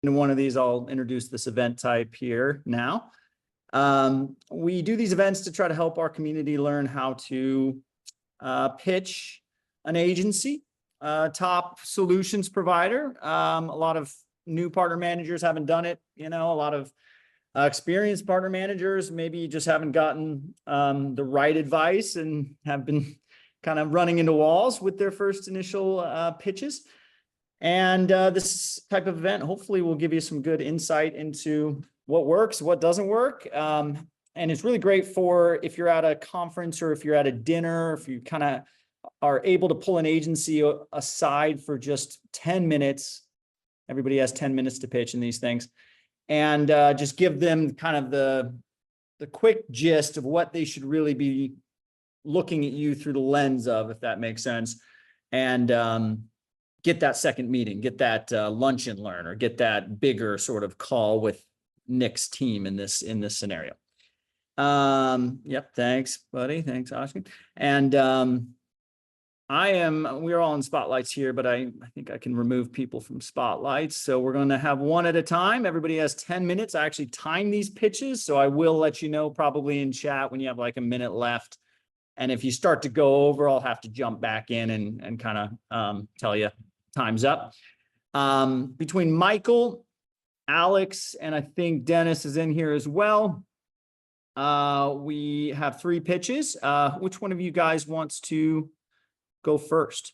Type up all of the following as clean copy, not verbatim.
in one of these, I'll introduce this event type here now. We do these events to try to help our community learn how to pitch an agency, top solutions provider. A lot of new partner managers haven't done it. A lot of experienced partner managers maybe just haven't gotten the right advice and have been kind of running into walls with their first initial pitches. And this type of event hopefully will give you some good insight into what works, what doesn't work. And it's really great for if you're at a conference or if you're at a dinner, if you kind of are able to pull an agency aside for just 10 minutes. Everybody has 10 minutes to pitch in these things. And just give them kind of the quick gist of what they should really be looking at you through the lens of, if that makes sense. And get that second meeting, get that lunch and learn, or get that bigger sort of call with Nick's team in this scenario. Yep. Thanks, buddy. Thanks, Oscar. And we're all in spotlights here, but I think I can remove people from spotlights. So we're going to have one at a time. Everybody has 10 minutes. I actually time these pitches. So I will let you know probably in chat when you have like a minute left. And if you start to go over, I'll have to jump back in and kind of tell you time's up. Between Michael, Alex, and I think Dennis is in here as well. We have 3 pitches. Which one of you guys wants to go first?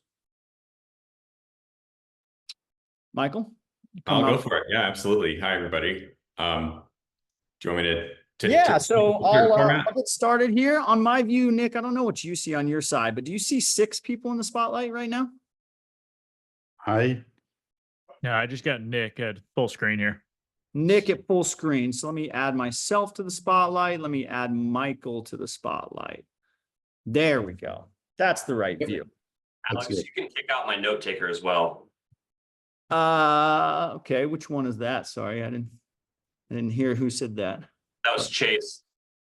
Michael? I'll go for it. Yeah, absolutely. Hi, everybody. Do you want me to yeah, so I'll get started here. On my view, Nick, I don't know what you see on your side, but do you see 6 people in the spotlight right now? Hi. Yeah, I just got Nick at full screen here. Nick at full screen. So let me add myself to the spotlight. Let me add Michael to the spotlight. There we go. That's the right view. Alex, you can kick out my note taker as well. Okay. Which one is that? Sorry, I didn't hear who said that. That was Chase.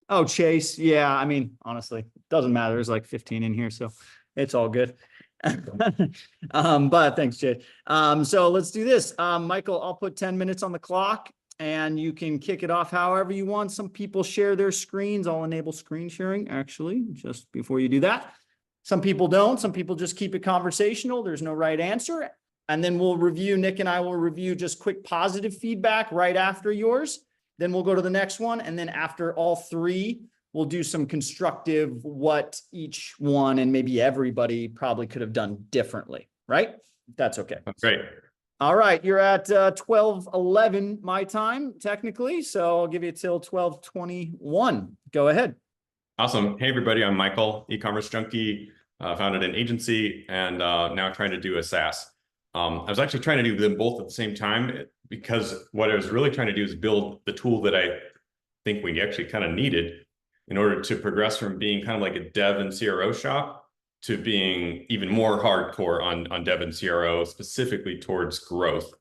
Oh, Chase. Yeah. I mean, honestly, doesn't matter. There's like 15 in here, so it's all good. But thanks, Chase. So let's do this. Michael, I'll put 10 minutes on the clock and you can kick it off however you want. Some people share their screens. I'll enable screen sharing actually, just before you do that. Some people don't. Some people just keep it conversational. There's no right answer. And then we'll review, Nick and I will review just quick positive feedback right after yours. Then we'll go to the next one. And then after all 3, we'll do some constructive, what each one and maybe everybody probably could have done differently, right? That's okay. That's great. All right. You're at 12:11 my time, technically. So I'll give you till 12:21. Go ahead. Awesome. Hey, everybody. I'm Michael, e-commerce junkie, founded an agency and now trying to do a SaaS. I was actually trying to do them both at the same time because what I was really trying to do is build the tool that I think we actually kind of needed in order to progress from being kind of like a dev and CRO shop to being even more hardcore on dev and CRO, specifically towards growth.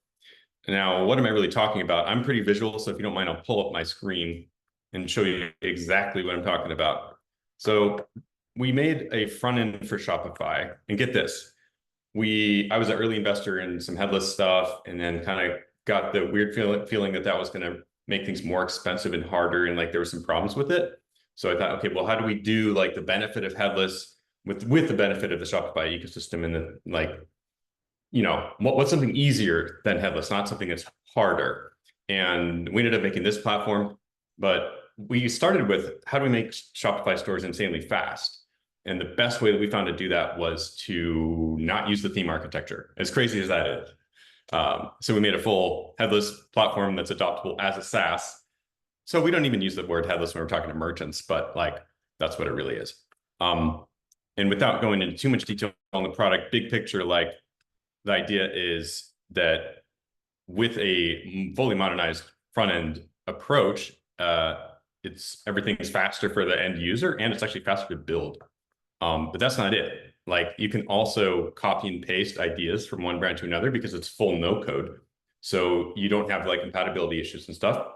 Now, what am I really talking about? I'm pretty visual, so if you don't mind, I'll pull up my screen and show you exactly what I'm talking about. So we made a front end for Shopify, and get this. I was an early investor in some headless stuff and then kind of got the weird feeling that was going to make things more expensive and harder. And like there were some problems with it. So I thought, okay, well, how do we do like the benefit of headless with the benefit of the Shopify ecosystem? And then like, what's something easier than headless, not something that's harder. And we ended up making this platform, but we started with how do we make Shopify stores insanely fast? And the best way that we found to do that was to not use the theme architecture, as crazy as that is. So we made a full headless platform that's adoptable as a SaaS. So we don't even use the word headless when we're talking to merchants, but like, that's what it really is. And without going into too much detail on the product, big picture, like the idea is that with a fully modernized front end approach, everything is faster for the end user and it's actually faster to build. But that's not it. Like you can also copy and paste ideas from one brand to another because it's full no code. So you don't have like compatibility issues and stuff.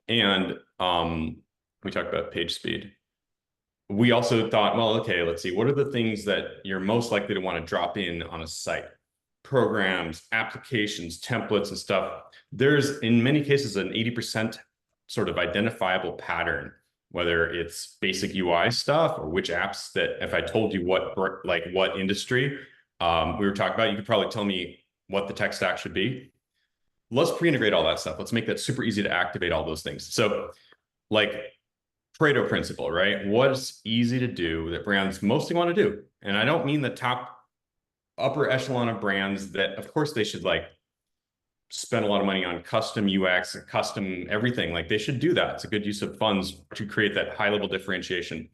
And we talked about page speed. We also thought, well, okay, let's see, what are the things that you're most likely to want to drop in on a site? programs, applications, templates, and stuff, there's in many cases an 80% sort of identifiable pattern, whether it's basic UI stuff or which apps that if I told you what industry we were talking about, you could probably tell me what the tech stack should be. Let's pre-integrate all that stuff. Let's make that super easy to activate all those things. So like Pareto principle, right? What's easy to do that brands mostly want to do? And I don't mean the top upper echelon of brands that, of course, they should like spend a lot of money on custom UX and custom everything. Like they should do that. It's a good use of funds to create that high level differentiation.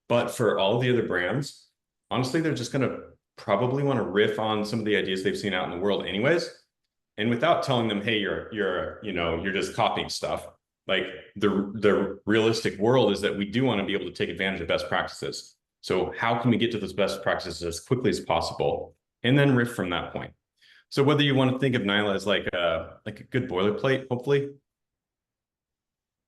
But for all the other brands, honestly, they're just going to probably want to riff on some of the ideas they've seen out in the world anyways. And without telling them, hey, you're just copying stuff. Like the realistic world is that we do want to be able to take advantage of best practices. So how can we get to those best practices as quickly as possible? And then riff from that point. So whether you want to think of Nyla as like a good boilerplate, hopefully,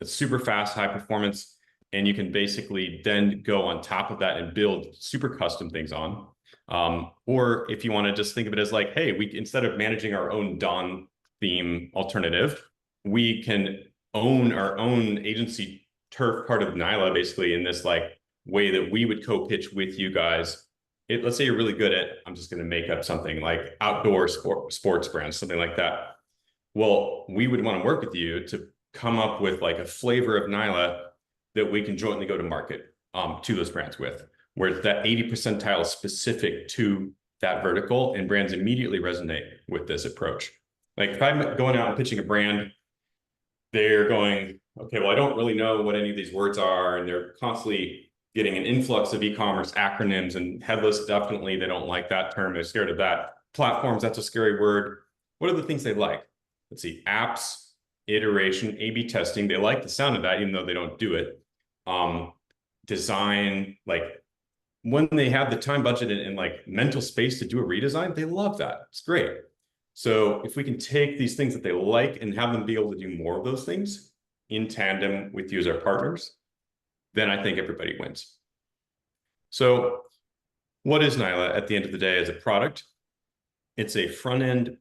it's super fast, high performance, and you can basically then go on top of that and build super custom things on. Or if you want to just think of it as like, hey, we instead of managing our own Dawn theme alternative, we can own our own agency turf part of Nyla, basically in this like way that we would co-pitch with you guys. Let's say you're really good at, I'm just going to make up something like outdoor sports brands, something like that. Well, we would want to work with you to come up with like a flavor of Nyla that we can jointly go to market to those brands with, where that 80 percentile is specific to that vertical, and brands immediately resonate with this approach. Like if I'm going out and pitching a brand, they're going, okay, well, I don't really know what any of these words are, and they're constantly getting an influx of e-commerce acronyms, and headless, definitely, they don't like that term. They're scared of that. Platforms, that's a scary word. What are the things they like? Let's see, apps, iteration, A/B testing. They like the sound of that, even though they don't do it. Design, like when they have the time, budget, and like mental space to do a redesign, they love that. It's great. So if we can take these things that they like and have them be able to do more of those things in tandem with you as our partners, then I think everybody wins. So what is Nyla at the end of the day as a product? It's a front-end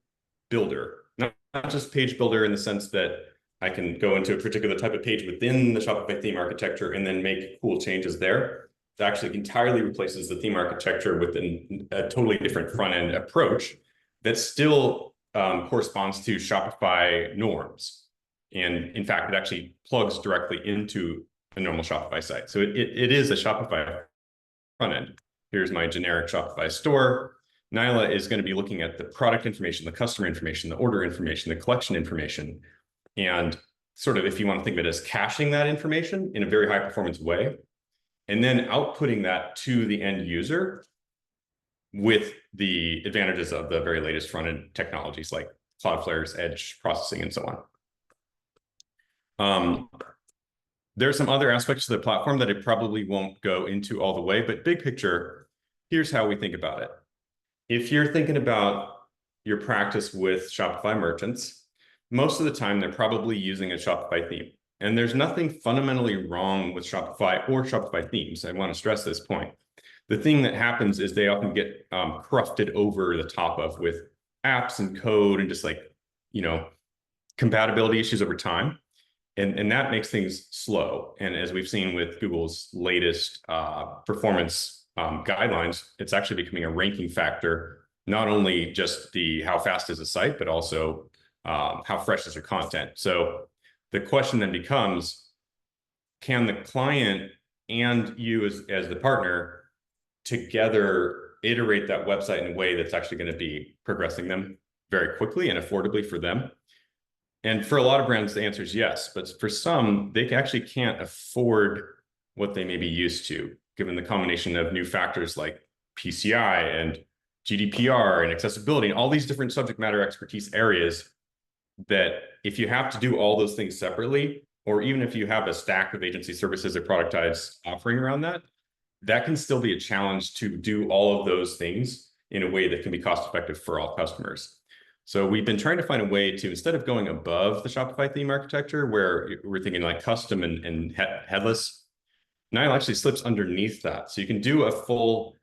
builder, not just page builder in the sense that I can go into a particular type of page within the Shopify theme architecture and then make cool changes there. It actually entirely replaces the theme architecture with a totally different front-end approach that still corresponds to Shopify norms. And in fact, it actually plugs directly into a normal Shopify site. So it is a Shopify front end. Here's my generic Shopify store. Nyla is going to be looking at the product information, the customer information, the order information, the collection information, and sort of, if you want to think of it as caching that information in a very high performance way, and then outputting that to the end user with the advantages of the very latest front end technologies like Cloudflare's edge processing and so on. There are some other aspects to the platform that I probably won't go into all the way, but big picture, here's how we think about it. If you're thinking about your practice with Shopify merchants, most of the time they're probably using a Shopify theme. And there's nothing fundamentally wrong with Shopify or Shopify themes. I want to stress this point. The thing that happens is they often get crufted over the top of with apps and code and just like, compatibility issues over time. And that makes things slow. And as we've seen with Google's latest performance guidelines, it's actually becoming a ranking factor, not only just how fast is the site, but also how fresh is your content. So the question then becomes, can the client and you as the partner together iterate that website in a way that's actually going to be progressing them very quickly and affordably for them? And for a lot of brands, the answer is yes. But for some, they actually can't afford what they may be used to, given the combination of new factors like PCI and GDPR and accessibility and all these different subject matter expertise areas that if you have to do all those things separately, or even if you have a stack of agency services or productized offering around that, that can still be a challenge to do all of those things in a way that can be cost effective for all customers. So we've been trying to find a way to, instead of going above the Shopify theme architecture, where we're thinking like custom and headless, Nyla actually slips underneath that. So you can do a full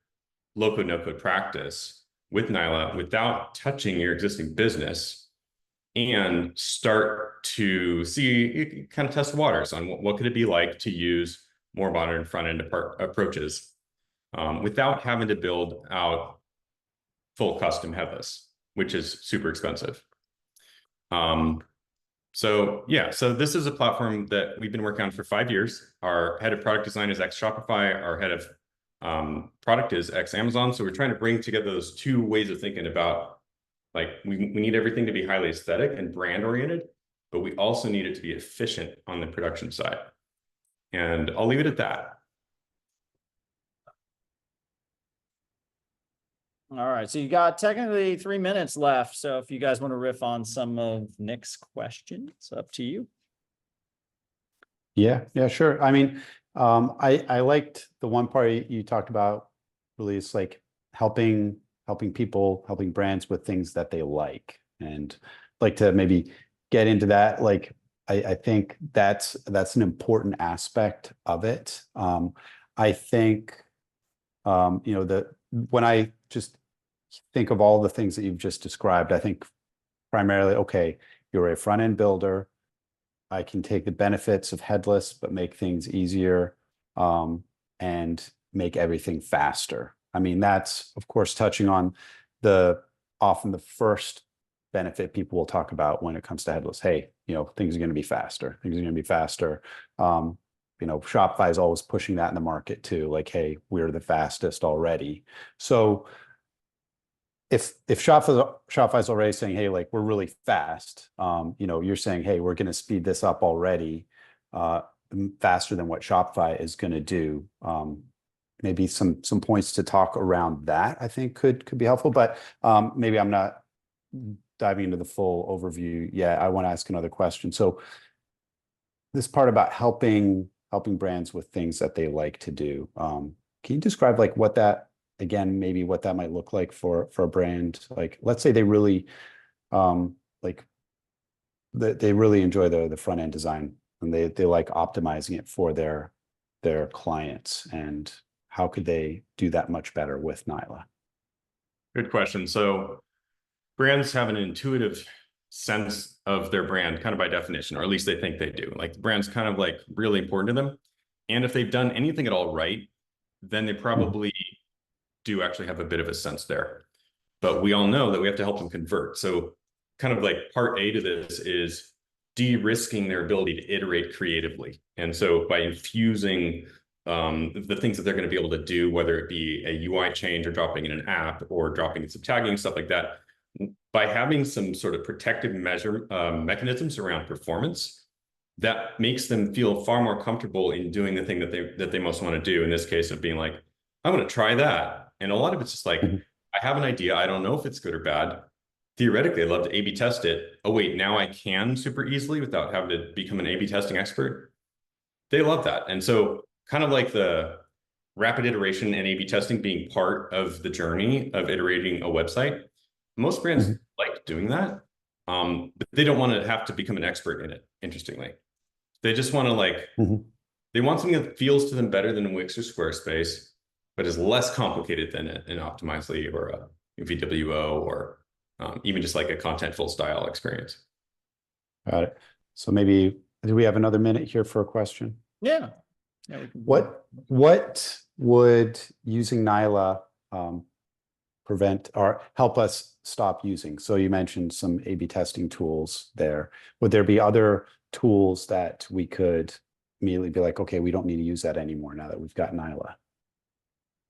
low-code, no-code practice with Nyla without touching your existing business and start to see, kind of test the waters on what could it be like to use more modern front-end approaches without having to build out full custom headless, which is super expensive. So this is a platform that we've been working on for 5 years. Our head of product design is ex-Shopify. Our head of product is ex-Amazon. So we're trying to bring together those two ways of thinking about, like, we need everything to be highly aesthetic and brand oriented, but we also need it to be efficient on the production side. And I'll leave it at that. All right, so you got technically 3 minutes left. So if you guys want to riff on some of Nick's questions, it's up to you. Yeah, sure. I mean, I liked the one part you talked about, really, it's like helping people, helping brands with things that they like, and like to maybe get into that. Like, I think that's an important aspect of it. I think, when I just think of all the things that you've just described, I think primarily, okay, you're a front end builder. I can take the benefits of headless, but make things easier, and make everything faster. I mean, that's of course touching on often the first benefit people will talk about when it comes to headless. Hey, things are going to be faster. Things are going to be faster. Shopify is always pushing that in the market too. Like, hey, we're the fastest already. So if Shopify's already saying, hey, like, we're really fast, you're saying, hey, we're going to speed this up already, faster than what Shopify is going to do. Maybe some points to talk around that, I think could be helpful, but maybe I'm not diving into the full overview yet. I want to ask another question. So this part about helping brands with things that they like to do, can you describe like what that, again, maybe what that might look like for a brand? Like, let's say they really they really enjoy the front end design, and they like optimizing it for their clients, and how could they do that much better with Nyla? Good question. So brands have an intuitive sense of their brand, kind of by definition, or at least they think they do. Like, the brand's kind of like really important to them. And if they've done anything at all right, then they probably do actually have a bit of a sense there. But we all know that we have to help them convert. So kind of like part A to this is de-risking their ability to iterate creatively. And so by infusing the things that they're going to be able to do, whether it be a UI change or dropping in an app or dropping in some tagging, stuff like that, by having some sort of protective mechanisms around performance, that makes them feel far more comfortable in doing the thing that they most want to do. In this case of being like, I want to try that. And a lot of it's just like, I have an idea. I don't know if it's good or bad. Theoretically, I'd love to A/B test it. Oh, wait, now I can super easily without having to become an A/B testing expert. They love that. And so kind of like the rapid iteration and A/B testing being part of the journey of iterating a website, most brands like doing that. But they don't want to have to become an expert in it, interestingly. They just want to they want something that feels to them better than Wix or Squarespace, but is less complicated than an Optimizely or a VWO or even just like a contentful style experience. Got it. So maybe, do we have another minute here for a question? Yeah. What would using Nyla prevent or help us stop using? So you mentioned some A/B testing tools there. Would there be other tools that we could immediately be like, okay, we don't need to use that anymore now that we've got Nyla?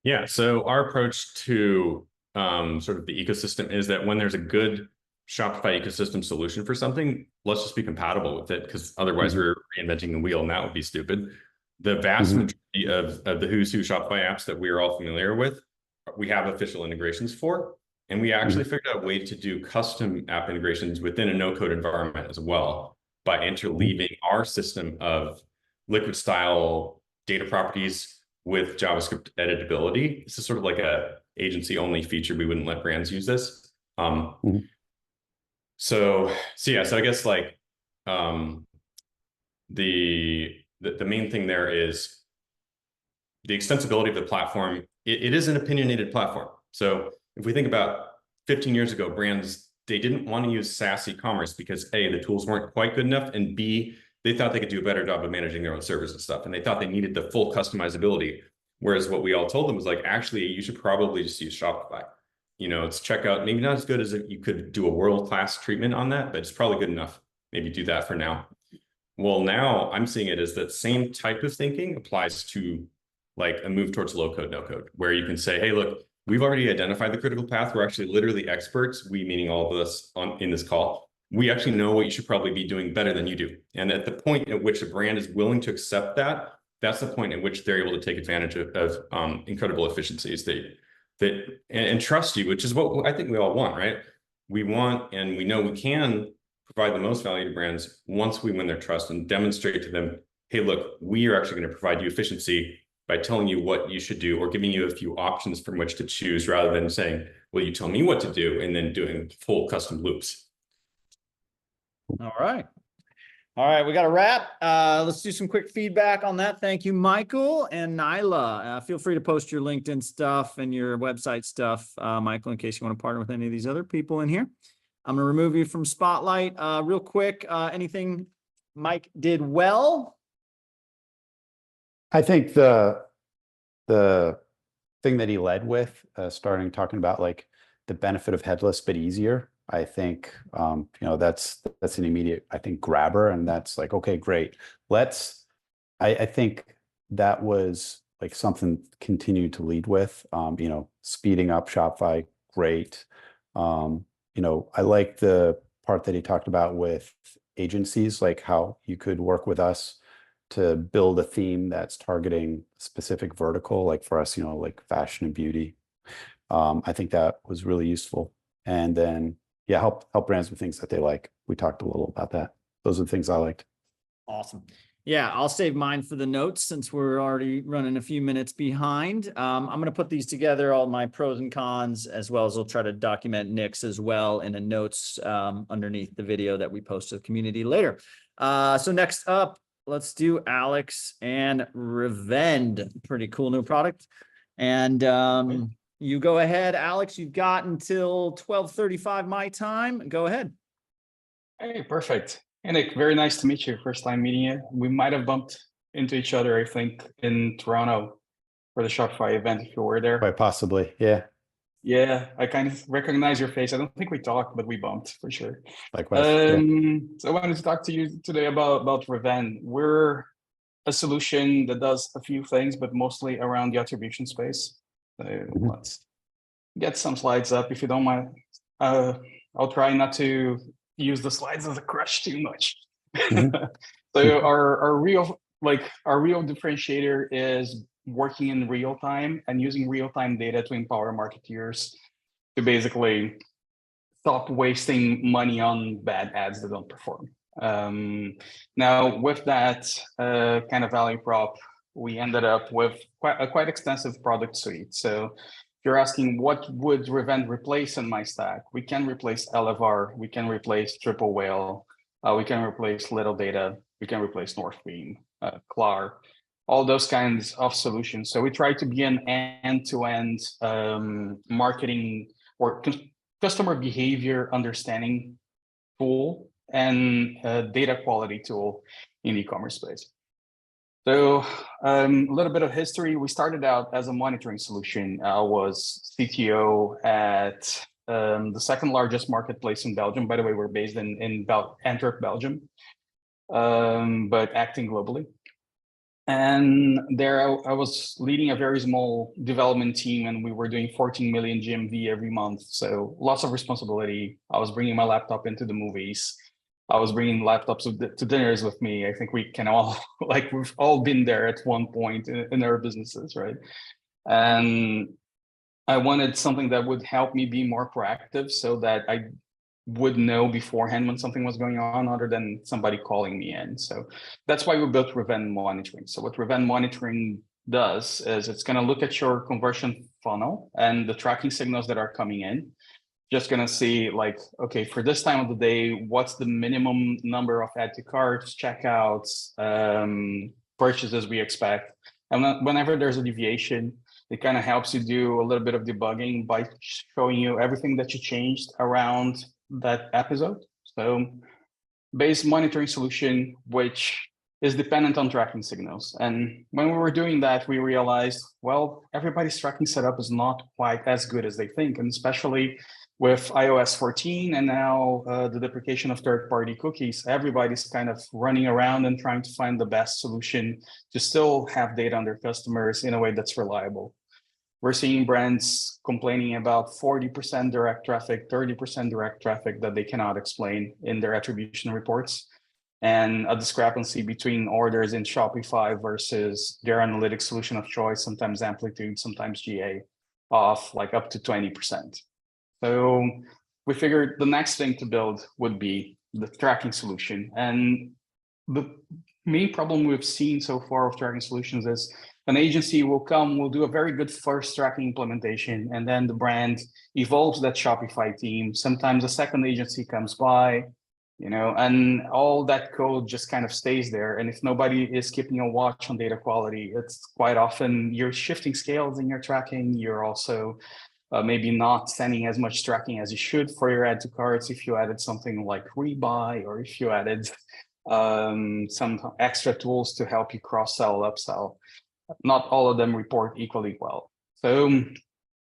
Yeah, so our approach to sort of the ecosystem is that when there's a good Shopify ecosystem solution for something, let's just be compatible with it, because otherwise we're reinventing the wheel, and that would be stupid. The vast majority of the who's who Shopify apps that we're all familiar with, we have official integrations for, and we actually figured out a way to do custom app integrations within a no-code environment as well, by interleaving our system of liquid style data properties with JavaScript editability. This is sort of like a agency only feature. We wouldn't let brands use this. So I guess like the main thing there is the extensibility of the platform. It is an opinionated platform. So if we think about 15 years ago, brands, they didn't want to use SaaS e-commerce because A, the tools weren't quite good enough, and B, they thought they could do a better job of managing their own servers and stuff. And they thought they needed the full customizability. Whereas what we all told them was like, actually, you should probably just use Shopify. You know, it's checkout, maybe not as good as if you could do a world-class treatment on that, but it's probably good enough. Maybe do that for now. Well, now I'm seeing it as that same type of thinking applies to like a move towards low code, no code, where you can say, hey, look, we've already identified the critical path. We're actually literally experts, we meaning all of us in this call. We actually know what you should probably be doing better than you do. And at the point at which a brand is willing to accept that, that's the point at which they're able to take advantage of incredible efficiencies and trust you, which is what I think we all want, right? We want, and we know we can provide the most value to brands once we win their trust and demonstrate to them, hey, look, we are actually going to provide you efficiency by telling you what you should do or giving you a few options from which to choose rather than saying, well, you tell me what to do and then doing full custom loops. All right. All right, we got a wrap. Let's do some quick feedback on that. Thank you, Michael and Nyla. Feel free to post your LinkedIn stuff and your website stuff, Michael, in case you want to partner with any of these other people in here. I'm going to remove you from Spotlight real quick. Anything Mike did well? I think the thing that he led with, starting talking about like the benefit of headless but easier. I think you know, that's an immediate, I think, grabber, and that's like, okay, great. I think that was like something continued to lead with, you know, speeding up Shopify, great. You know, I like the part that he talked about with agencies, like how you could work with us to build a theme that's targeting specific vertical, like for us, you know, like fashion and beauty. I think that was really useful. And then, yeah, help brands with things that they like. We talked a little about that. Those are the things I liked. Awesome. Yeah, I'll save mine for the notes since we're already running a few minutes behind. I'm going to put these together, all my pros and cons, as well as I'll try to document Nick's as well in the notes underneath the video that we post to the community later. So next up, let's do Alex and Revend. Pretty cool new product. And you go ahead, Alex. You've got until 12:35 my time. Go ahead. Hey, perfect. Hey, Nick, very nice to meet you. First time meeting you. We might have bumped into each other, I think, in Toronto for the Shopify event, if you were there. Quite possibly, yeah. Yeah, I kind of recognize your face. I don't think we talked, but we bumped for sure. Likewise. Yeah. So I wanted to talk to you today about Revend. We're a solution that does a few things, but mostly around the attribution space. Let's get some slides up if you don't mind. I'll try not to use the slides as a crush too much. So our real differentiator is working in real time and using real-time data to empower marketeers to basically stop wasting money on bad ads that don't perform. Now, with that kind of value prop, we ended up with quite extensive product suite. So if you're asking what would Revend replace in my stack, we can replace LFR, we can replace Triple Whale, we can replace Little Data, we can replace Northbeam, Clar, all those kinds of solutions. So we try to be an end-to-end marketing or customer behavior understanding tool and data quality tool in the e-commerce space. So a little bit of history. We started out as a monitoring solution. I was CTO at the second largest marketplace in Belgium. By the way, we're based in Antwerp, Belgium, but acting globally. And there I was leading a very small development team, and we were doing 14 million GMV every month. So lots of responsibility. I was bringing my laptop into the movies. I was bringing laptops to dinners with me. I think we can all, like, we've all been there at one point in our businesses, right? And I wanted something that would help me be more proactive so that I would know beforehand when something was going on other than somebody calling me in. So that's why we built Revend Monitoring. So what Revend Monitoring does is it's going to look at your conversion funnel and the tracking signals that are coming in. Just going to see, like, okay, for this time of the day, what's the minimum number of add to carts, checkouts, purchases we expect. And whenever there's a deviation, It kind of helps you do a little bit of debugging by showing you everything that you changed around that episode. So base monitoring solution, which is dependent on tracking signals. And when we were doing that, we realized, well, everybody's tracking setup is not quite as good as they think, and especially with iOS 14 and now the deprecation of third-party cookies, everybody's kind of running around and trying to find the best solution to still have data on their customers in a way that's reliable. We're seeing brands complaining about 40% direct traffic, 30% direct traffic that they cannot explain in their attribution reports, and a discrepancy between orders in Shopify versus their analytics solution of choice, sometimes Amplitude, sometimes GA, of like up to 20%. So we figured the next thing to build would be the tracking solution. And the main problem we've seen so far with tracking solutions is an agency will come, will do a very good first tracking implementation, and then the brand evolves that Shopify team. Sometimes a second agency comes by, and all that code just kind of stays there. And if nobody is keeping a watch on data quality, it's quite often you're shifting scales in your tracking. You're also maybe not sending as much tracking as you should for your add to carts if you added something like rebuy, or if you added some extra tools to help you cross-sell, upsell. Not all of them report equally well. So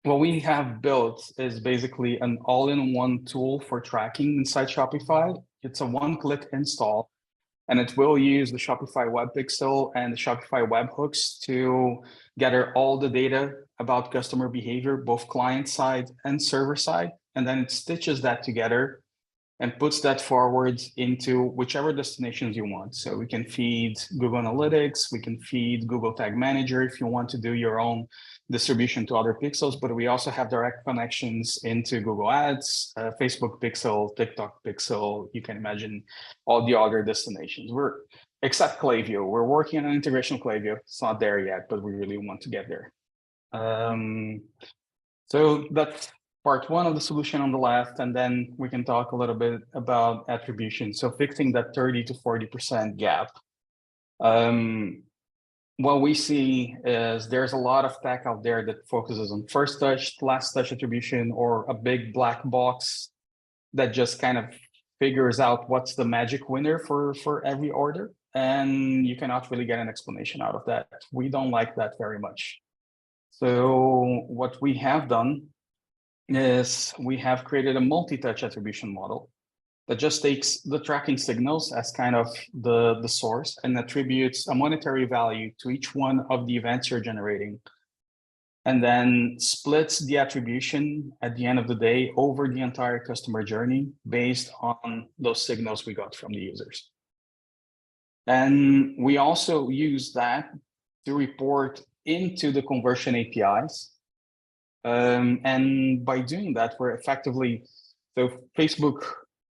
what we have built is basically an all-in-one tool for tracking inside Shopify. It's a one-click install, and it will use the Shopify Web Pixel and the Shopify webhooks to gather all the data about customer behavior, both client side and server side. And then it stitches that together and puts that forward into whichever destinations you want. So we can feed Google Analytics, we can feed Google Tag Manager if you want to do your own distribution to other pixels, but we also have direct connections into Google Ads, Facebook Pixel, TikTok Pixel. You can imagine all the other destinations. Except Klaviyo, we're working on an integration with Klaviyo. It's not there yet, but we really want to get there. So that's part one of the solution on the left, and then we can talk a little bit about attribution. So fixing that 30 to 40% gap. What we see is there's a lot of tech out there that focuses on first touch, last touch attribution, or a big black box that just kind of figures out what's the magic winner for every order. And you cannot really get an explanation out of that. We don't like that very much. So what we have done is we have created a multi-touch attribution model that just takes the tracking signals as kind of the source and attributes a monetary value to each one of the events you're generating, and then splits the attribution at the end of the day over the entire customer journey based on those signals we got from the users. And we also use that to report into the conversion APIs. And by doing that, we're effectively, so Facebook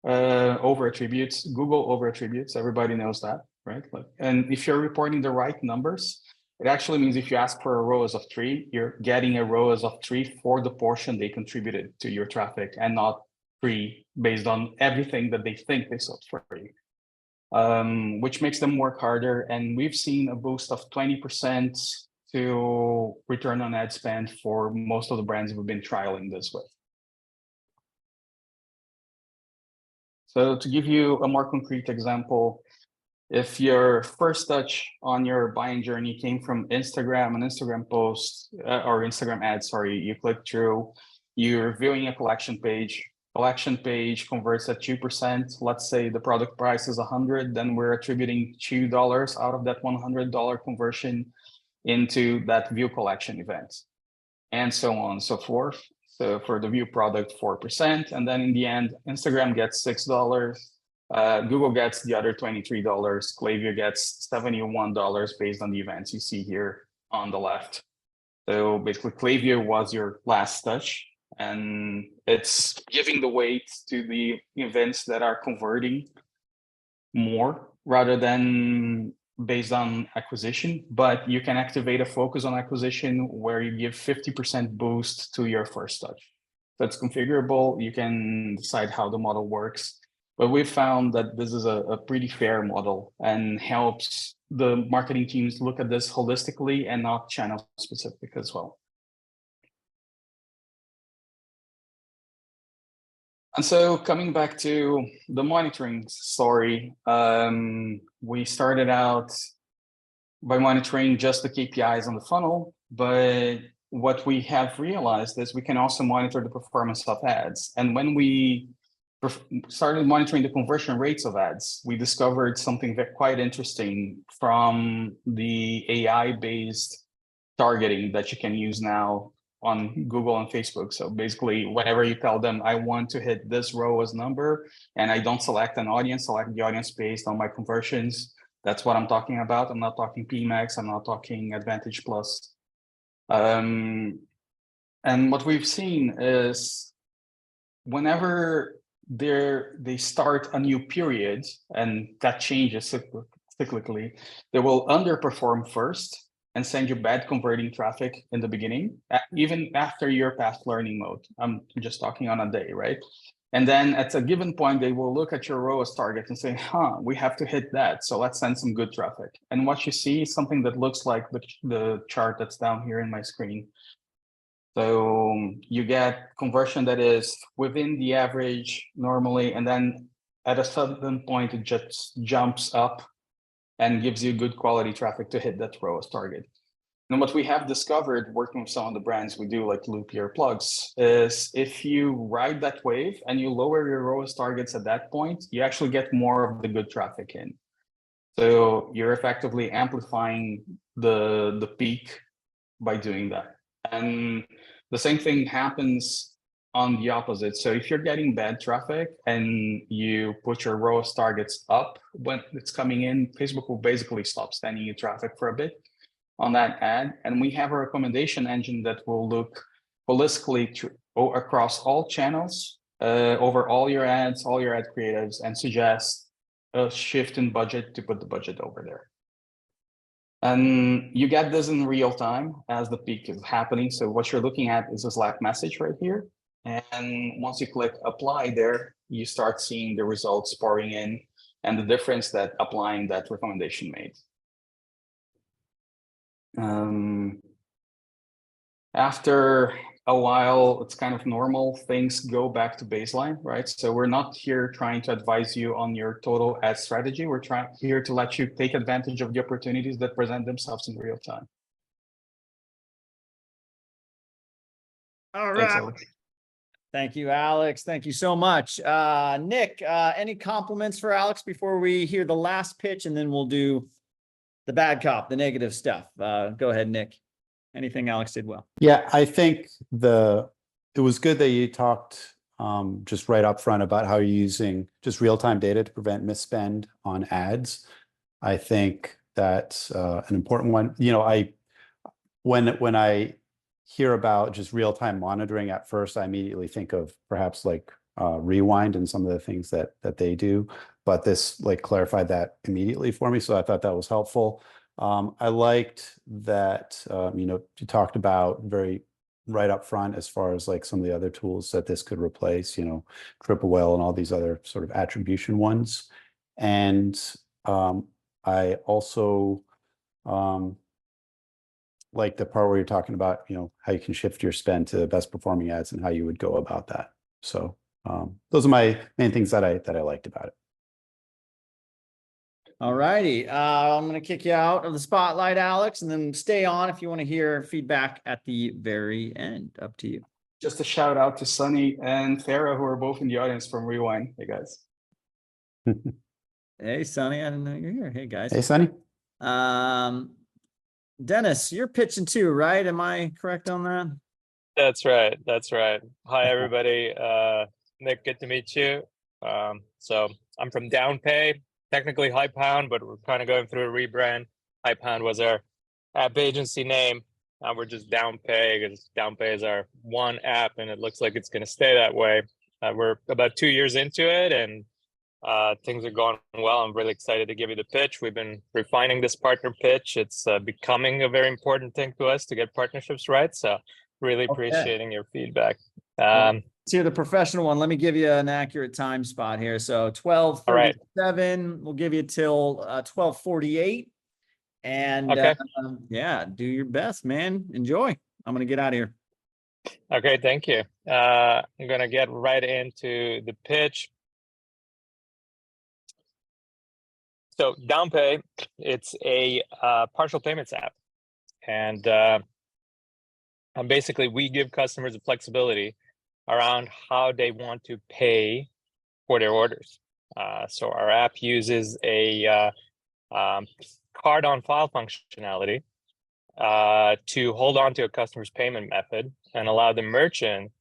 over attributes, Google over attributes, everybody knows that, right? And if you're reporting the right numbers, it actually means if you ask for a rows of 3, you're getting a rows of 3 for the portion they contributed to your traffic, and not 3 based on everything that they think they sold for you. Which makes them work harder. And we've seen a boost of 20% to return on ad spend for most of the brands we've been trialing this with. So to give you a more concrete example, if your first touch on your buying journey came from Instagram, an Instagram post or Instagram ad, sorry, you click through, you're viewing a collection page converts at 2%. Let's say the product price is 100, then we're attributing $2 out of that $100 conversion into that view collection event, and so on and so forth. So for the view product, 4%, and then in the end, Instagram gets $6, Google gets the other $23, Klaviyo gets $71 based on the events you see here on the left. So basically, Klaviyo was your last touch, and it's giving the weight to the events that are converting more rather than based on acquisition. But you can activate a focus on acquisition where you give 50% boost to your first touch. That's configurable. You can decide how the model works. But we found that this is a pretty fair model and helps the marketing teams look at this holistically and not channel specific as well. And so coming back to the monitoring story, we started out by monitoring just the KPIs on the funnel, but what we have realized is we can also monitor the performance of ads. And when we started monitoring the conversion rates of ads, we discovered something quite interesting from the AI-based targeting that you can use now on Google and Facebook. So basically, whenever you tell them, I want to hit this row as number, and I don't select an audience, select the audience based on my conversions. That's what I'm talking about. I'm not talking PMAX. I'm not talking Advantage Plus. And what we've seen is whenever they start a new period, and that changes cyclically, they will underperform first and send you bad converting traffic in the beginning, even after you're past learning mode. I'm just talking on a day, right? And then at a given point, they will look at your ROAS target and say, we have to hit that. So let's send some good traffic. And what you see is something that looks like the chart that's down here in my screen. So you get conversion that is within the average normally, and then at a certain point, it just jumps up and gives you good quality traffic to hit that ROAS target. And what we have discovered working with some of the brands we do, like Loop Year Plugs, is if you ride that wave and you lower your ROAS targets at that point, you actually get more of the good traffic in. So you're effectively amplifying the peak by doing that. And the same thing happens on the opposite. So if you're getting bad traffic and you put your ROAS targets up when it's coming in, Facebook will basically stop sending you traffic for a bit on that ad. And we have a recommendation engine that will look holistically across all channels, over all your ads, all your ad creatives, and suggest a shift in budget to put the budget over there. And you get this in real time as the peak is happening. So what you're looking at is a Slack message right here. And once you click apply there, you start seeing the results pouring in and the difference that applying that recommendation made. After a while, it's kind of normal. Things go back to baseline, right? So we're not here trying to advise you on your total ad strategy. We're here to let you take advantage of the opportunities that present themselves in real time. All Thanks, right. Alex. Thank you, Alex. Thank you so much. Nick, any compliments for Alex before we hear the last pitch, and then we'll do the bad cop, the negative stuff. Go ahead, Nick. Anything Alex did well? Yeah, I think it was good that you talked just right up front about how you're using just real-time data to prevent misspend on ads. I think that's an important one. You know, when I hear about just real-time monitoring, at first I immediately think of perhaps like Rewind and some of the things that they do, but this like clarified that immediately for me, so I thought that was helpful. I liked that you know, you talked about very right up front as far as like some of the other tools that this could replace, you know, Triple Whale and all these other sort of attribution ones. And I also like the part where you're talking about, you know, how you can shift your spend to the best performing ads and how you would go about that. So those are my main things that I liked about it. All righty. I'm going to kick you out of the spotlight, Alex, and then stay on if you want to hear feedback at the very end. Up to you. Just a shout out to Sunny and Farah, who are both in the audience from Rewind. Hey, guys. Hey, Sonny, I didn't know you're here. Hey, guys. Hey, Sonny. Dennis, you're pitching too, right? Am I correct on that? That's right. That's right. Hi, everybody. Nick, good to meet you. So I'm from Downpay, technically High Pound, but we're kind of going through a rebrand. High Pound was our app agency name. Now we're just Downpay because Downpay is our one app, and it looks like it's going to stay that way. We're about 2 years into it, and things are going well. I'm really excited to give you the pitch. We've been refining this partner pitch. It's becoming a very important thing to us to get partnerships right. So really appreciating your feedback. Let's hear the professional one. Let me give you an accurate time spot here. So 12:37, we'll give you till 12:48. And okay. yeah, do your best, man. Enjoy. I'm going to get out of here. Okay, thank you. I'm gonna get right into the pitch. So Downpay, it's a partial payments app, and basically we give customers the flexibility around how they want to pay for their orders. So our app uses a card on file functionality to hold on to a customer's payment method and allow the merchant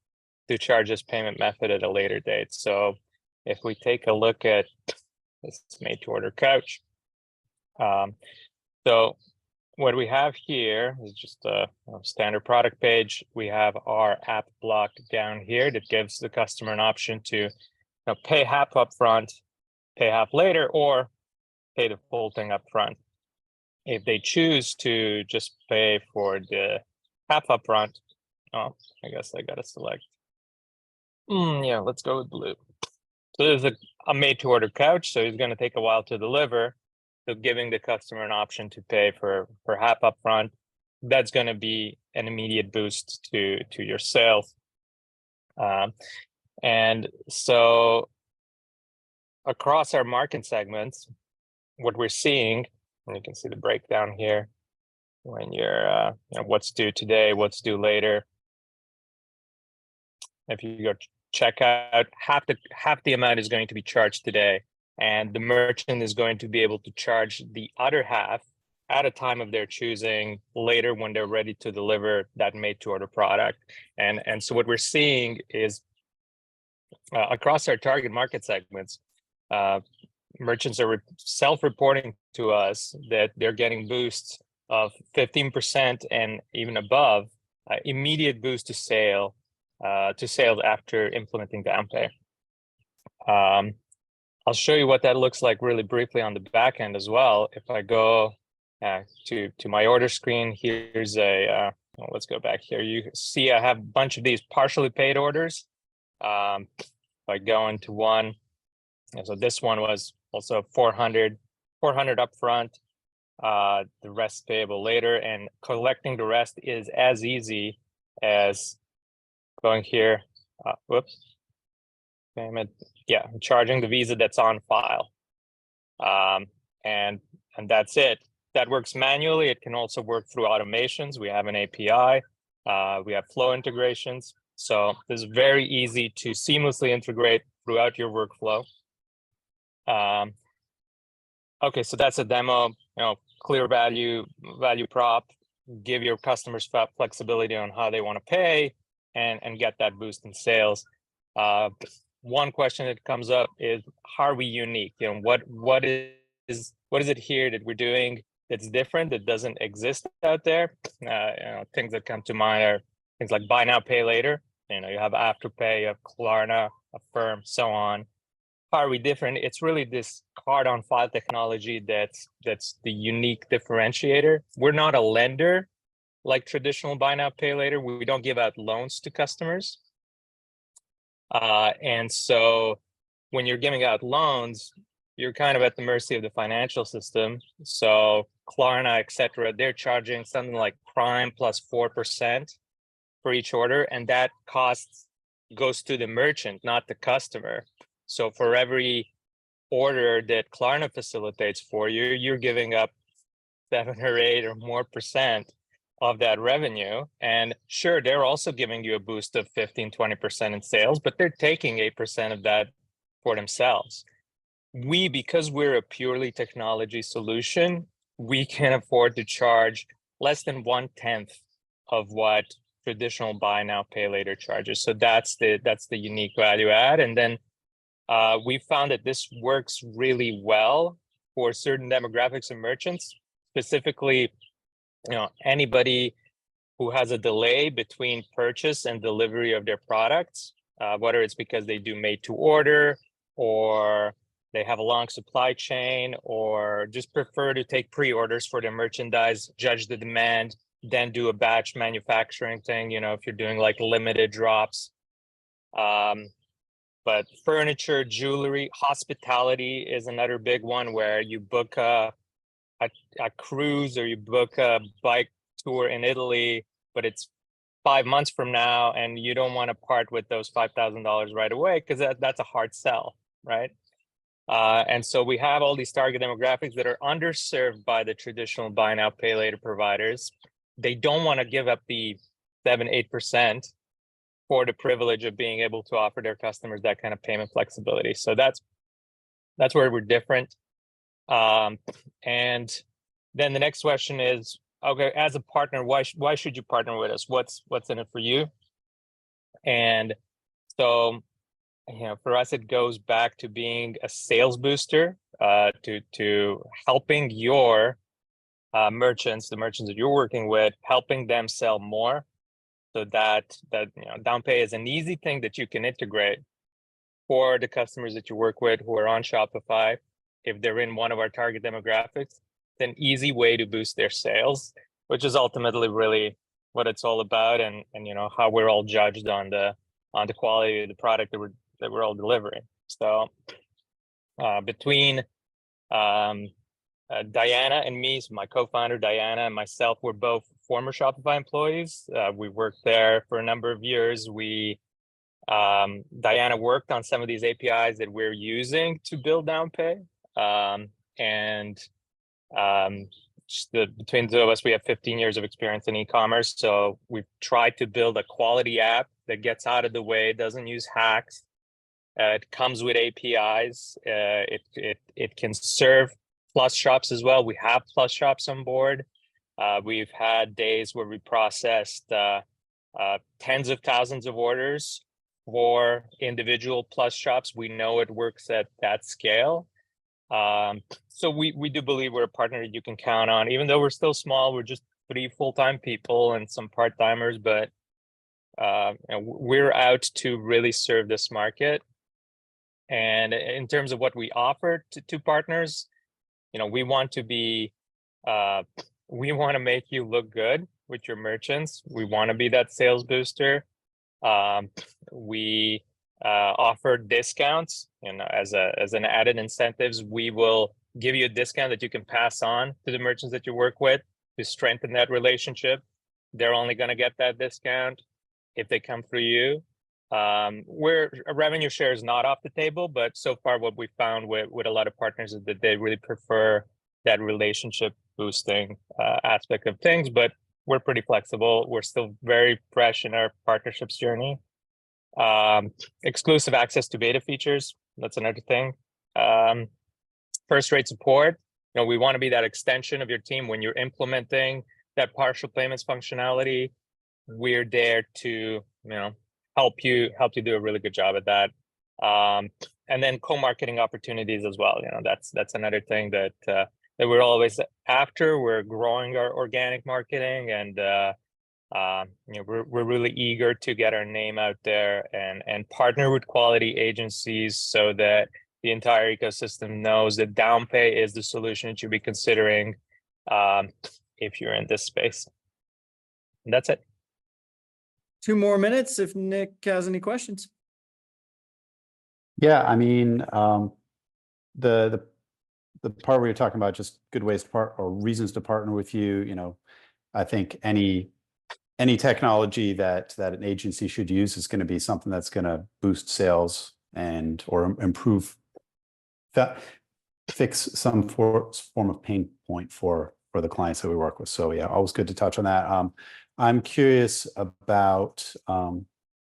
to charge this payment method at a later date. So if we take a look at this made to order couch, so what we have here is just a standard product page. We have our app block down here that gives the customer an option to pay half upfront, pay half later, or pay the full thing upfront. If they choose to just pay for the half upfront, I guess I gotta select. Yeah, let's go with blue. So there's a made to order couch, so it's gonna take a while to deliver. So giving the customer an option to pay for half upfront, that's gonna be an immediate boost to your sales. And so across our market segments, what we're seeing, and you can see the breakdown here, when you're what's due today, what's due later. If you go check out, half the amount is going to be charged today, and the merchant is going to be able to charge the other half at a time of their choosing later when they're ready to deliver that made to order product. And so what we're seeing is across our target market segments, merchants are self-reporting to us that they're getting boosts of 15% and even above, immediate boost to sales after implementing Downpay. I'll show you what that looks like really briefly on the back end as well. If I go to my order screen, here's let's go back here. You see I have a bunch of these partially paid orders. If I go into one, so this one was also 400 upfront, the rest payable later, and collecting the rest is as easy as going here, payment, charging the Visa that's on file. And that's it. That works manually. It can also work through automations. We have an API, we have flow integrations. So it's very easy to seamlessly integrate throughout your workflow. Okay, so that's a demo, clear value prop, give your customers flexibility on how they want to pay and get that boost in sales. One question that comes up is, how are we unique? What is it here that we're doing that's different, that doesn't exist out there? Things that come to mind are things like buy now, pay later. You have Afterpay, you have Klarna, Affirm, so on. How are we different? It's really this card on file technology that's the unique differentiator. We're not a lender like traditional buy now, pay later. We don't give out loans to customers. And so when you're giving out loans, you're kind of at the mercy of the financial system. So Klarna, et cetera, they're charging something like prime plus 4% for each order, and that cost goes to the merchant, not the customer. So for every order that Klarna facilitates for you, you're giving up 7 or 8 or more percent of that revenue. And sure, they're also giving you a boost of 15-20% in sales, but they're taking 8% of that for themselves. Because we're a purely technology solution, we can afford to charge less than 1/10 of what traditional buy now, pay later charges. So that's the unique value add. And then we found that this works really well for certain demographics of merchants, specifically, anybody who has a delay between purchase and delivery of their products, whether it's because they do made to order, or they have a long supply chain, or just prefer to take pre-orders for their merchandise, judge the demand, then do a batch manufacturing thing, if you're doing like limited drops. But furniture, jewelry, hospitality is another big one, where you book a cruise or you book a bike tour in Italy, but it's 5 months from now, and you don't want to part with those $5,000 right away because that's a hard sell, right? And so we have all these target demographics that are underserved by the traditional buy now, pay later providers. They don't want to give up the 7-8% for the privilege of being able to offer their customers that kind of payment flexibility. So that's where we're different. And then the next question is, okay, as a partner, why should you partner with us? What's in it for you? And so, for us, it goes back to being a sales booster, to helping your merchants, the merchants that you're working with, helping them sell more, so that Downpay is an easy thing that you can integrate for the customers that you work with who are on Shopify. If they're in one of our target demographics, it's an easy way to boost their sales, which is ultimately really what it's all about, and how we're all judged on the quality of the product that we're all delivering. So between Diana and me, so my co-founder Diana and myself, we're both former Shopify employees. We worked there for a number of years. Diana worked on some of these APIs that we're using to build Downpay. Between the two of us, we have 15 years of experience in e-commerce. So we've tried to build a quality app that gets out of the way, doesn't use hacks. It comes with APIs. It can serve Plus shops as well. We have Plus shops on board. We've had days where we processed tens of thousands of orders for individual Plus shops. We know it works at that scale. So we do believe we're a partner that you can count on, even though we're still small. We're just 3 full-time people and some part-timers, but we're out to really serve this market. And in terms of what we offer to partners, we want to make you look good with your merchants. We want to be that sales booster. We offer discounts, as an added incentives. We will give you a discount that you can pass on to the merchants that you work with to strengthen that relationship. They're only going to get that discount if they come through you. Where a revenue share is not off the table, but so far what we found with a lot of partners is that they really prefer that relationship boosting aspect of things. But we're pretty flexible. We're still very fresh in our partnerships journey. Exclusive access to beta features, that's another thing. First rate support. We want to be that extension of your team when you're implementing that partial payments functionality. We're there to help you do a really good job at that. And then co-marketing opportunities as well. That's another thing that we're always after. We're growing our organic marketing, and we're really eager to get our name out there and partner with quality agencies so that the entire ecosystem knows that Downpay is the solution that you'll be considering if you're in this space. And that's it. 2 more minutes if Nick has any questions. Yeah, I mean, the part where you're talking about just good ways to partner or reasons to partner with you, I think any technology that an agency should use is going to be something that's going to boost sales or improve fix some form of pain point for the clients that we work with. So yeah, always good to touch on that. I'm curious about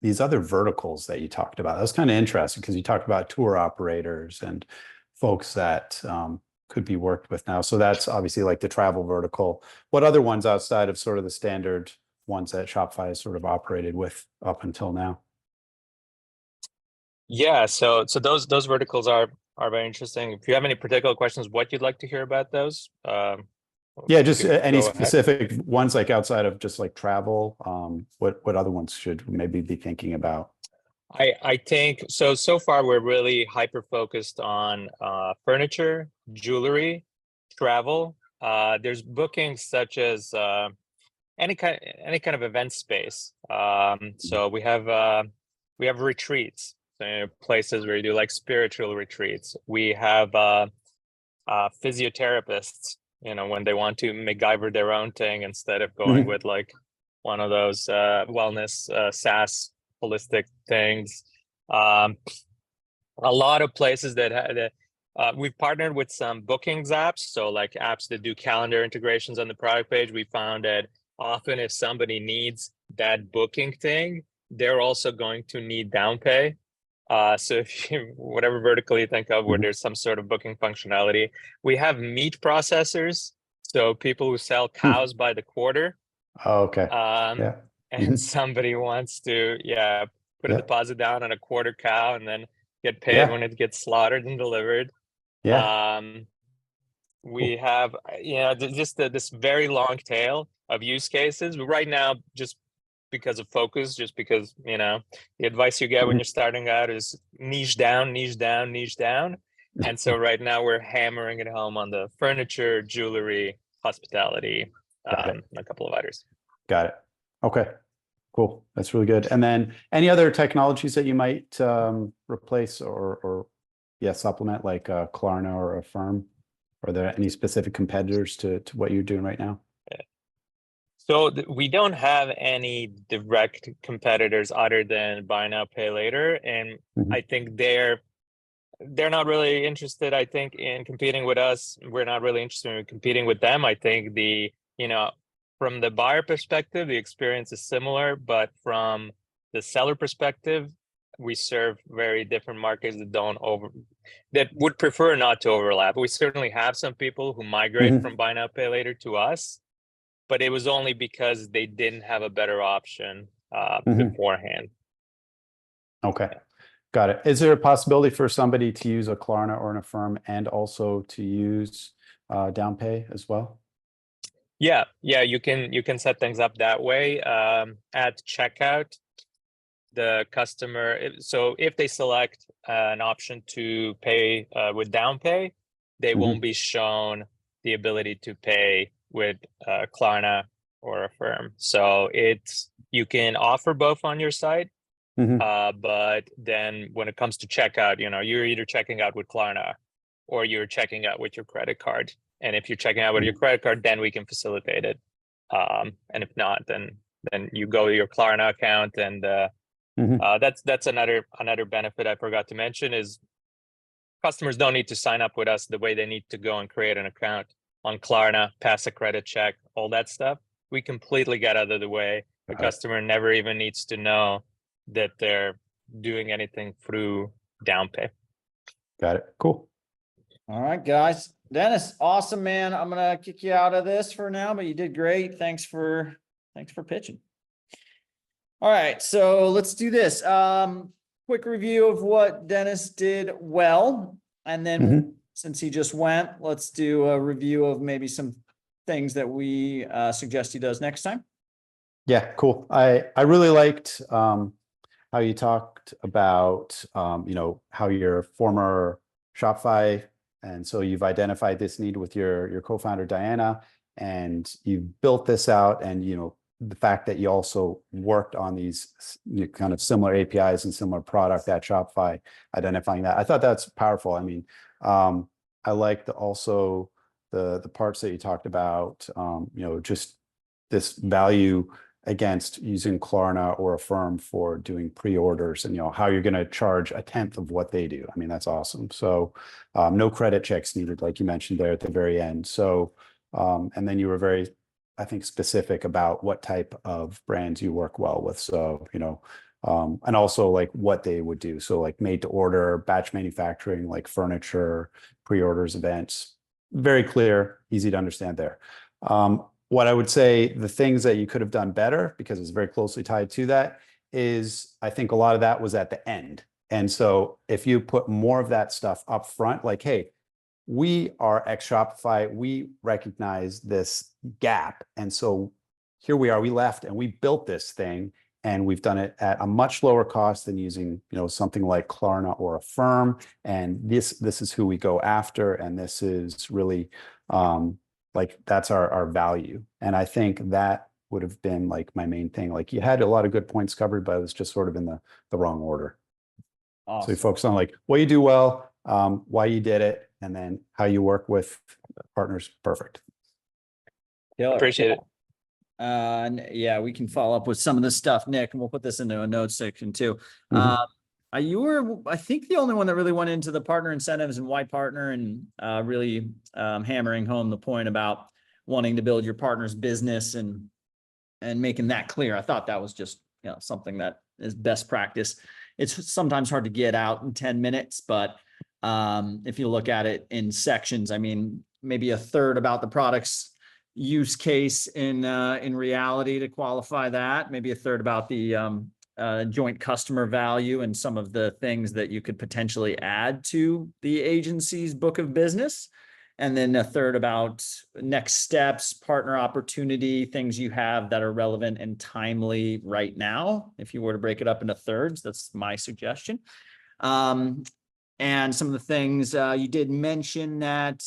these other verticals that you talked about. That was kind of interesting because you talked about tour operators and folks that could be worked with now. So that's obviously like the travel vertical. What other ones outside of sort of the standard ones that Shopify has sort of operated with up until now? Yeah, so those verticals are very interesting. If you have any particular questions, what you'd like to hear about those? Yeah, just any specific ones, like outside of just like travel. What other ones should we maybe be thinking about? I think so far we're really hyper focused on furniture, jewelry, travel. There's bookings such as any kind of event space. So we have retreats, so places where you do like spiritual retreats. We have physiotherapists, when they want to MacGyver their own thing instead of going with like one of those wellness SaaS holistic things. A lot of places that we've partnered with some bookings apps. So like apps that do calendar integrations on the product page. We found that often if somebody needs that booking thing, they're also going to need Downpay. So if you, whatever vertical you think of where there's some sort of booking functionality, we have meat processors. So people who sell cows by the quarter. Oh, okay. And Mhm. somebody wants to, put a Yeah. deposit down on a quarter cow and then get paid when it gets slaughtered and delivered. Yeah. We have, just this very long tail of use cases. But right now, just because of focus, just because, the advice you get when you're starting out is niche down, niche down, niche down. And so right now we're hammering it home on the furniture, jewelry, hospitality, and a couple of others. Got it. Okay, cool. That's really good. And then any other technologies that you might replace or supplement, like Klarna or Affirm? Are there any specific competitors to what you're doing right now? So we don't have any direct competitors other than buy now, pay later. And I think they're not really interested, I think, in competing with us. We're not really interested in competing with them. I think from the buyer perspective, the experience is similar, but from the seller perspective, we serve very different markets that would prefer not to overlap. We certainly have some people who migrate from buy now, pay later to us, but it was only because they didn't have a better option beforehand. Okay, got it. Is there a possibility for somebody to use a Klarna or an Affirm and also to use Downpay as well? Yeah, you can set things up that way. At checkout, the customer, so if they select an option to pay with Downpay, they won't be shown the ability to pay with Klarna or Affirm. So you can offer both on your site, but then when it comes to checkout, you're either checking out with Klarna or you're checking out with your credit card. And if you're checking out with your credit card, then we can facilitate it. And if not, then you go to your Klarna account, and that's another benefit I forgot to mention is customers don't need to sign up with us the way they need to go and create an account on Klarna, pass a credit check, all that stuff. We completely get out of the way. The customer never even needs to know that they're doing anything through Downpay. Got it. Cool. All right, guys. Dennis, awesome, man. I'm gonna kick you out of this for now, but you did great. Thanks for pitching. All right, so let's do this. Quick review of what Dennis did well, and then since he just went, let's do a review of maybe some things that we suggest he does next time. Yeah, cool. I really liked how you talked about how your former Shopify, and so you've identified this need with your co-founder Diana, and you've built this out, and the fact that you also worked on these kind of similar APIs and similar product at Shopify, identifying that. I thought that's powerful. I mean, I liked also the parts that you talked about, just this value against using Klarna or Affirm for doing pre-orders, and how you're going to charge 1/10 of what they do. I mean, that's awesome. So no credit checks needed, like you mentioned there at the very end. So and then you were very, I think, specific about what type of brands you work well with. So and also like what they would do. So like made to order, batch manufacturing, like furniture, pre-orders, events. Very clear, easy to understand there. What I would say, the things that you could have done better, because it's very closely tied to that, is I think a lot of that was at the end. And so if you put more of that stuff up front, like, hey, we are ex Shopify, we recognize this gap. And so here we are, we left and we built this thing, and we've done it at a much lower cost than using, something like Klarna or Affirm. And this is who we go after. And this is really, like, that's our value. And I think that would have been like my main thing. Like, you had a lot of good points covered, but it was just sort of in the wrong order. Awesome. So you focus on like what you do well, why you did it, and then how you work with partners. Perfect. Killer. Appreciate it. And yeah, we can follow up with some of this stuff, Nick, and we'll put this into a notes section too. Mhm. You were, I think, the only one that really went into the partner incentives and why partner, and really hammering home the point about wanting to build your partner's business and making that clear. I thought that was just, something that is best practice. It's sometimes hard to get out in 10 minutes, but if you look at it in sections, I mean, maybe a third about the product's use case in reality to qualify that, maybe a third about the joint customer value and some of the things that you could potentially add to the agency's book of business. And then a third about next steps, partner opportunity, things you have that are relevant and timely right now. If you were to break it up into thirds, that's my suggestion. And some of the things you did mention that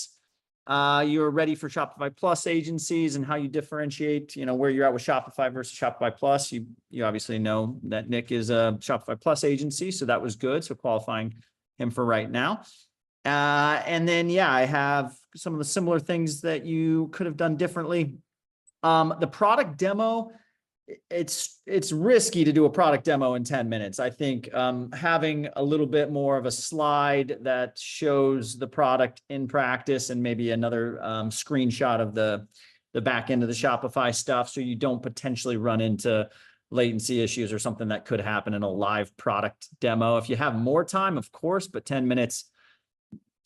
you're ready for Shopify Plus agencies and how you differentiate, where you're at with Shopify versus Shopify Plus. You obviously know that Nick is a Shopify Plus agency, so that was good. So qualifying him for right now. And then, I have some of the similar things that you could have done differently. The product demo, it's risky to do a product demo in 10 minutes. I think having a little bit more of a slide that shows the product in practice and maybe another screenshot of the back end of the Shopify stuff, so you don't potentially run into latency issues or something that could happen in a live product demo. If you have more time, of course, but 10 minutes,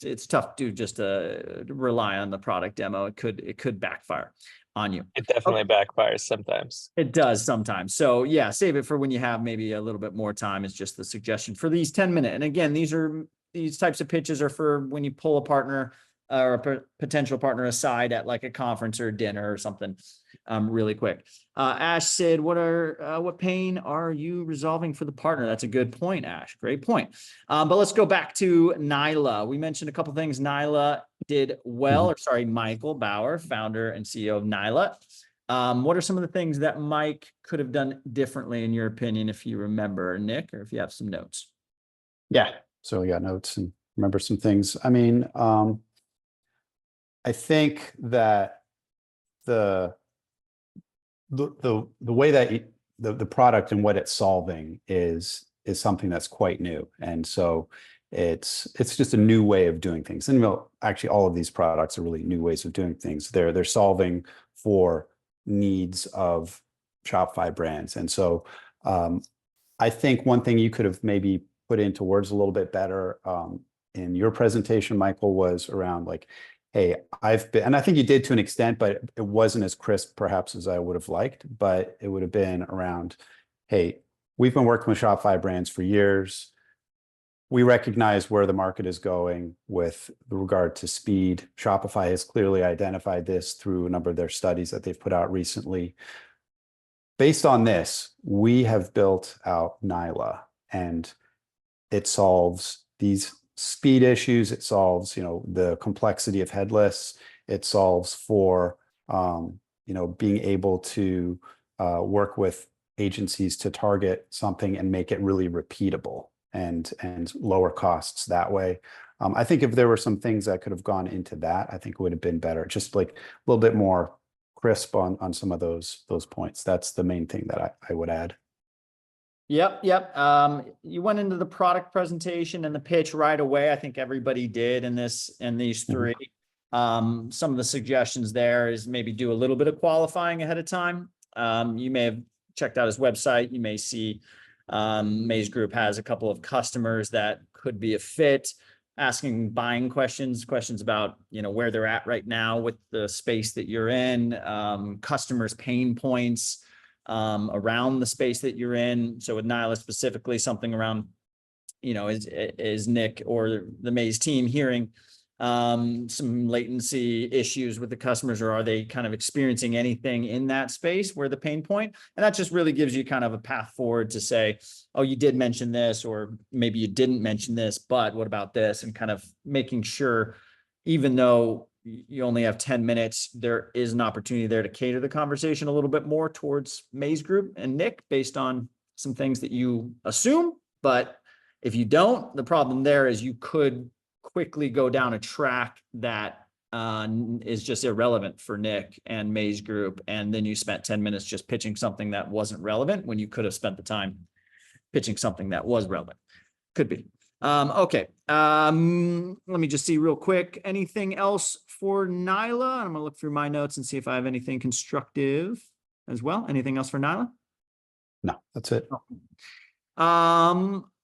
it's tough to just rely on the product demo. It could backfire on you. It definitely backfires sometimes. It does sometimes. So save it for when you have maybe a little bit more time, is just the suggestion for these 10-minute. And again, these types of pitches are for when you pull a partner or a potential partner aside at like a conference or dinner or something really quick. Ash said, what pain are you resolving for the partner? That's a good point, Ash. Great point. But let's go back to Nyla. We mentioned a couple things Nyla did well, Michael Bauer, founder and CEO of Nyla. What are some of the things that Mike could have done differently, in your opinion, if you remember, Nick, or if you have some notes? Yeah, so we got notes and remember some things. I mean, I think that the way that the product and what it's solving is something that's quite new, and so it's just a new way of doing things. And actually, all of these products are really new ways of doing things. They're solving for needs of Shopify brands, and so I think one thing you could have maybe put into words a little bit better in your presentation, Michael, was around like, hey, I've been, and I think you did to an extent, but it wasn't as crisp perhaps as I would have liked, but it would have been around, hey, we've been working with Shopify brands for years. We recognize where the market is going with regard to speed. Shopify has clearly identified this through a number of their studies that they've put out recently. Based on this, we have built out Nyla, and it solves these speed issues. It solves, the complexity of headless. It solves for, being able to work with agencies to target something and make it really repeatable and lower costs that way. I think if there were some things that could have gone into that, I think it would have been better. Just like a little bit more crisp on some of those points. That's the main thing that I would add. Yep. You went into the product presentation and the pitch right away. I think everybody did in these three. Some of the suggestions there is maybe do a little bit of qualifying ahead of time. You may have checked out his website. You may see Maze Group has a couple of customers that could be a fit, asking buying questions about, where they're at right now with the space that you're in, customers' pain points around the space that you're in. So with Nyla specifically, something around, is Nick or the Maze team hearing some latency issues with the customers, or are they kind of experiencing anything in that space where the pain point? And that just really gives you kind of a path forward to say, oh, you did mention this, or maybe you didn't mention this, but what about this? And kind of making sure, even though you only have 10 minutes, there is an opportunity there to cater the conversation a little bit more towards Maze Group and Nick based on some things that you assume. But if you don't, the problem there is you could quickly go down a track that is just irrelevant for Nick and May's group. And then you spent 10 minutes just pitching something that wasn't relevant when you could have spent the time pitching something that was relevant. Could be. Okay. Let me just see real quick. Anything else for Nyla? I'm gonna look through my notes and see if I have anything constructive as well. Anything else for Nyla? No, that's it.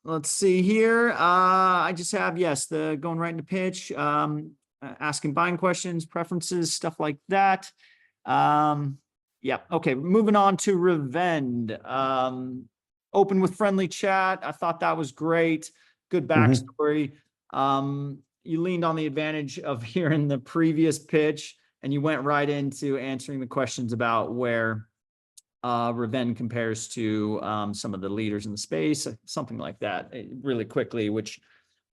Let's see here. I just have, yes, the going right into pitch, asking buying questions, preferences, stuff like that. Yeah. Okay. Moving on to Revend. Open with friendly chat. I thought that was great. Good backstory. You leaned on the advantage of hearing the previous pitch and you went right into answering the questions about where Revend compares to some of the leaders in the space, something like that, really quickly, which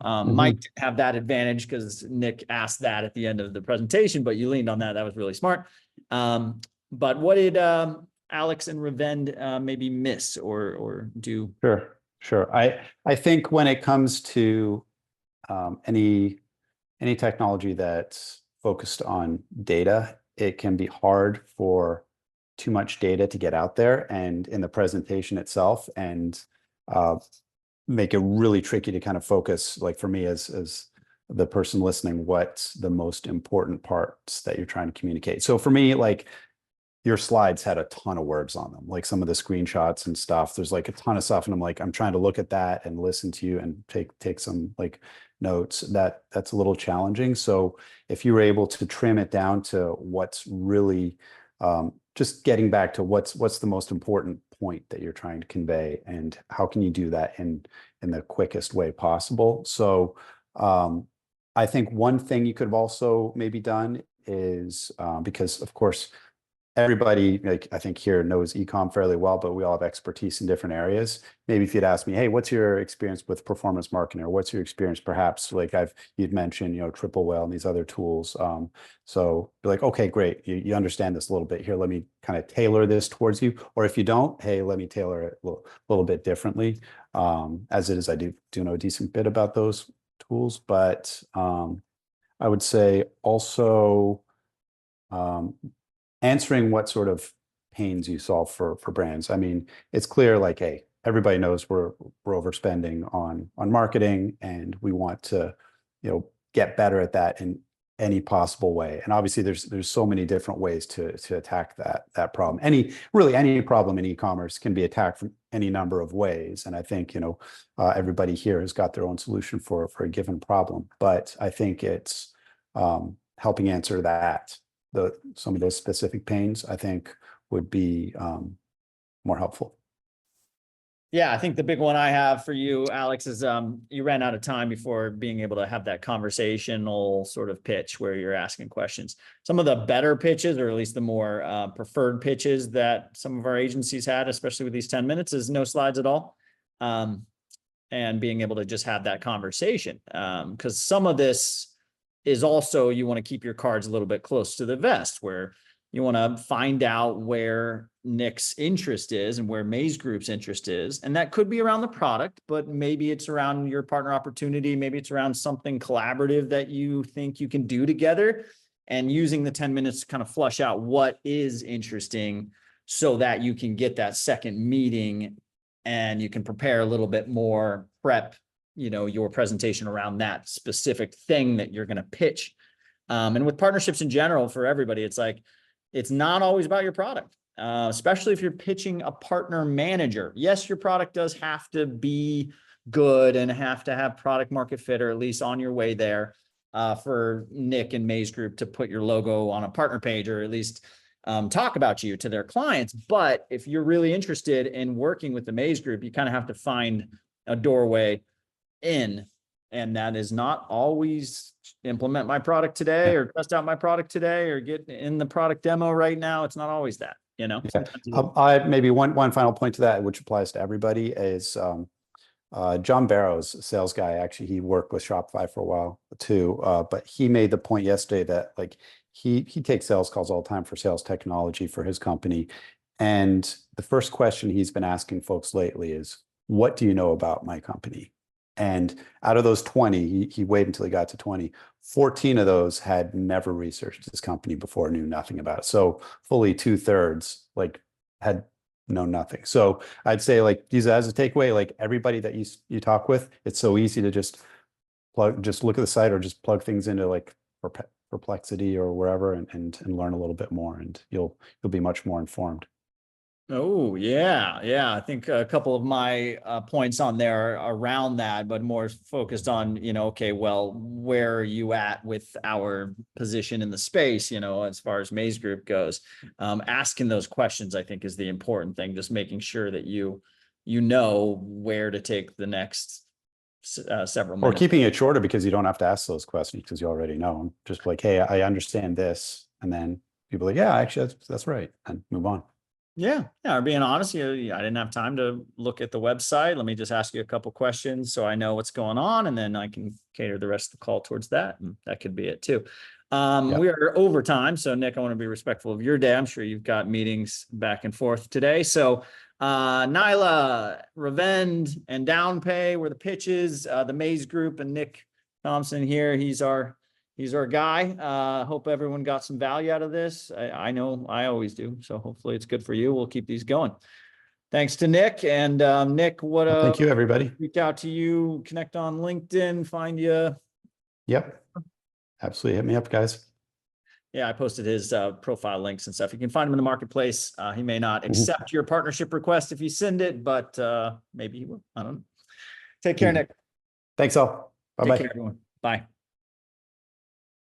Mike didn't have that advantage because Nick asked that at the end of the presentation, but you leaned on that. That was really smart. But what did Alex and Revend maybe miss or do? Sure. I think when it comes to any technology that's focused on data, it can be hard for too much data to get out there and in the presentation itself, and make it really tricky to kind of focus, like for me as the person listening, what's the most important parts that you're trying to communicate. So for me, like your slides had a ton of words on them, like some of the screenshots and stuff. There's like a ton of stuff. And I'm trying to look at that and listen to you and take some like notes. That's a little challenging. So if you were able to trim it down to what's really just getting back to what's the most important point that you're trying to convey and how can you do that in the quickest way possible. So I think one thing you could have also maybe done is because of course, everybody, like I think here knows ecom fairly well, but we all have expertise in different areas. Maybe if you'd ask me, hey, what's your experience with performance marketing, or what's your experience perhaps like you'd mentioned, Triple Whale and these other tools. So be like, okay, great. You understand this a little bit here. Let me kind of tailor this towards you. Or if you don't, hey, let me tailor it a little bit differently. As it is, I do know a decent bit about those tools, but I would say also, answering what sort of pains you solve for brands. I mean, it's clear like, hey, everybody knows we're overspending on marketing and we want to, get better at that in any possible way. And obviously there's so many different ways to attack that problem. Any problem in e-commerce can be attacked from any number of ways. And I think, everybody here has got their own solution for a given problem, but I think it's helping answer some of those specific pains, I think would be more helpful. Yeah, I think the big one I have for you, Alex, is you ran out of time before being able to have that conversational sort of pitch where you're asking questions. Some of the better pitches, or at least the more preferred pitches that some of our agencies had, especially with these 10 minutes, is no slides at all. And being able to just have that conversation. Because some of this is also, you want to keep your cards a little bit close to the vest, where you want to find out where Nick's interest is and where May's group's interest is. And that could be around the product, but maybe it's around your partner opportunity. Maybe it's around something collaborative that you think you can do together, and using the 10 minutes to kind of flush out what is interesting so that you can get that second meeting and you can prepare a little bit more, prep your presentation around that specific thing that you're going to pitch. And with partnerships in general, for everybody, it's like, it's not always about your product, especially if you're pitching a partner manager. Yes, your product does have to be good and have to have product market fit, or at least on your way there, for Nick and May's group to put your logo on a partner page, or at least talk about you to their clients. But if you're really interested in working with the May's group, you kind of have to find a doorway in, and that is not always implement my product today or test out my product today or get in the product demo right now. It's not always that, I maybe one final point to that, which applies to everybody, is John Barrows, sales guy. Actually, he worked with Shopify for a while too, but he made the point yesterday that like he takes sales calls all the time for sales technology for his company, and the first question he's been asking folks lately is, what do you know about my company? And out of those 20, he waited until he got to 20. 14 of those had never researched this company before, knew nothing about it. So fully 2/3 like had known nothing. So I'd say like use that as a takeaway, like everybody that you talk with, it's so easy to just look at the site or just plug things into like Perplexity or wherever and learn a little bit more, and you'll be much more informed. Oh, yeah, yeah. I think a couple of my points on there are around that, but more focused on, okay, well, where are you at with our position in the space, as far as Maze Group goes? Asking those questions, I think, is the important thing, just making sure that you know where to take the next several Or minutes. keeping it shorter because you don't have to ask those questions because you already know. Just like, hey, I understand this. And then people are like, yeah, actually, that's right. And move on. Yeah, or being honest, I didn't have time to look at the website. Let me just ask you a couple questions so I know what's going on, and then I can cater the rest of the call towards that, and that could be it too. Yep. We are over time, so Nick, I want to be respectful of your day. I'm sure you've got meetings back and forth today. So Nyla, Revend, and Downpay were the pitches. The Maze Group and Nick Thompson here. He's our guy. Hope everyone got some value out of this. I know I always do. So hopefully it's good for you. We'll keep these going. Thanks to Nick. And Nick, Thank you, everybody. Reach out to you, connect on LinkedIn, find you. Yep. Absolutely. Hit me up, guys. Yeah, I posted his profile links and stuff. You can find him in the marketplace. He may not accept your partnership request if you send it, but maybe he will. I don't know. Take care, Nick. Thanks all. Take Bye-bye. care, everyone. Bye.